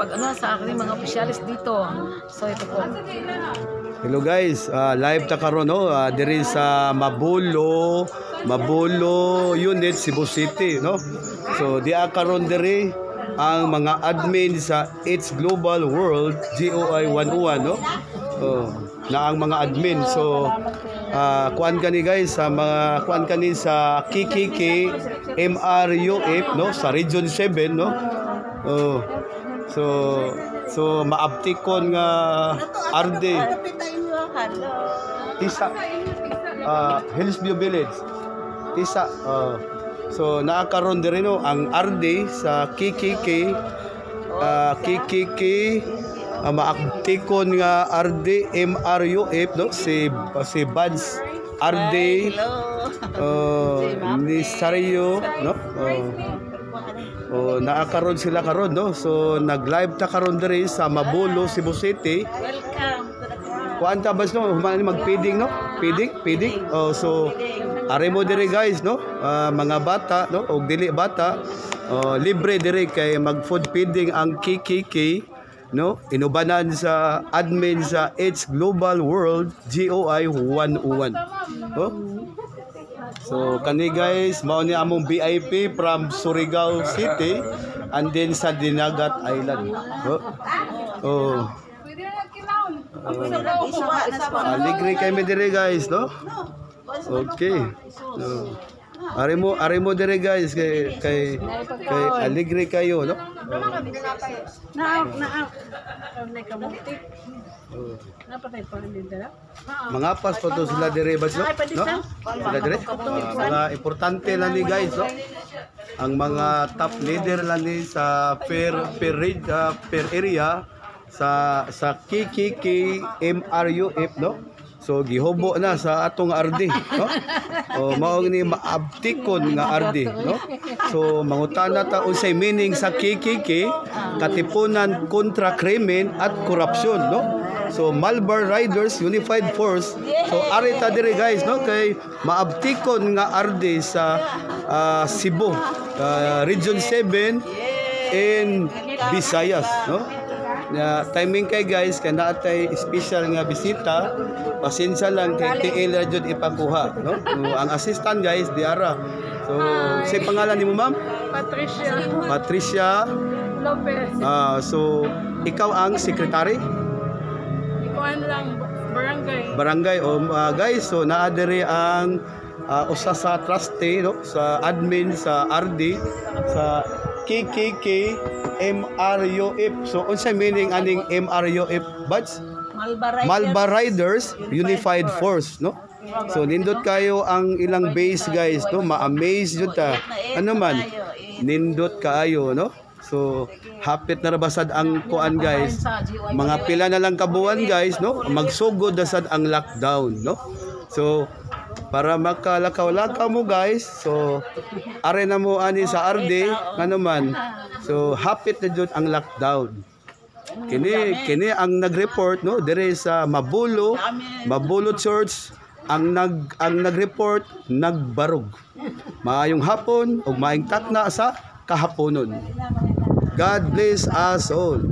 pag-ano sa aking mga opisyalis dito. So ito po. Hello guys, live ta karon no, diri sa Mabulo Unit, Cebu City no. So diya karon diri ang mga admin sa It's Global World GOI 101 no. Na ang mga admin. So kuan kani guys sa mga kuan kani sa KKK MRUF no sa Region 7 no. So maaptikon nga Arde Tisa Hillsview Village Tisa so naakaroon din no ang Arde sa KKK maaptikon nga Arde MRUF no si Bads Arde ni Sario no naakaroon sila karon no. So nag-live ta karon diri sa Mabulo, Cebu City. Welcome. Kuan ta bas no, humana mag-feeding no? Feeding. So are mo diri guys no. Mga bata no og dili bata libre diri kay mag-food feeding ang KKK no. Inubanan sa admin sa It's Global World GOI 101 no. So kani guys, mao ni among VIP from Surigao City and then sa Dinagat Island. Aligre kay mi dire guys, no? Okay. Are mo dire guys kay aligre kayo, no? Mga pas po to sila dire ba no? Sila dire. Mga importante lang ni guys no. Ang mga top leader lang ni sa per area sa KKK MRUF no. So gihubo na sa atong Arde no. Mao ni maabtikon nga Arde no. So mangutana ta unsay meaning sa KKK, katipunan kontra krimen at korupsyon no. So Malbar Riders Unified Force. So arita diri guys no kay maabtikon nga Arde sa Cebu Region 7 in Visayas no. Timing kay guys kay naatay special nga bisita, pasensya lang kay TL ra jud ipakuha no. Ang assistant guys diara. So say pangalan nimo ma'am? Patricia Lopez. So ikaw ang secretary? Lang barangay guys. So naa diri ang usa sa trustee no sa admin sa RD sa KKK MRUF. So unsay meaning aning MRUF badge? Malbar Riders Unified Force no. So nindot kayo ang ilang base guys no, ma-amaze jud ta. Ano man nindot kaayo no. So hapit na rabasad ang kuan guys. Mga pila na lang kabuan guys no, magsugod na sad ang lockdown no. So para makalakaw-lakaw mo guys. So are na mo ani sa RD ano man. So hapit na jud ang lockdown. Kini ang nag-report no dire sa Mabulo Church ang nag-report nagbarog. Maayong hapon ug maayong takna sa kahaponon. God bless us all.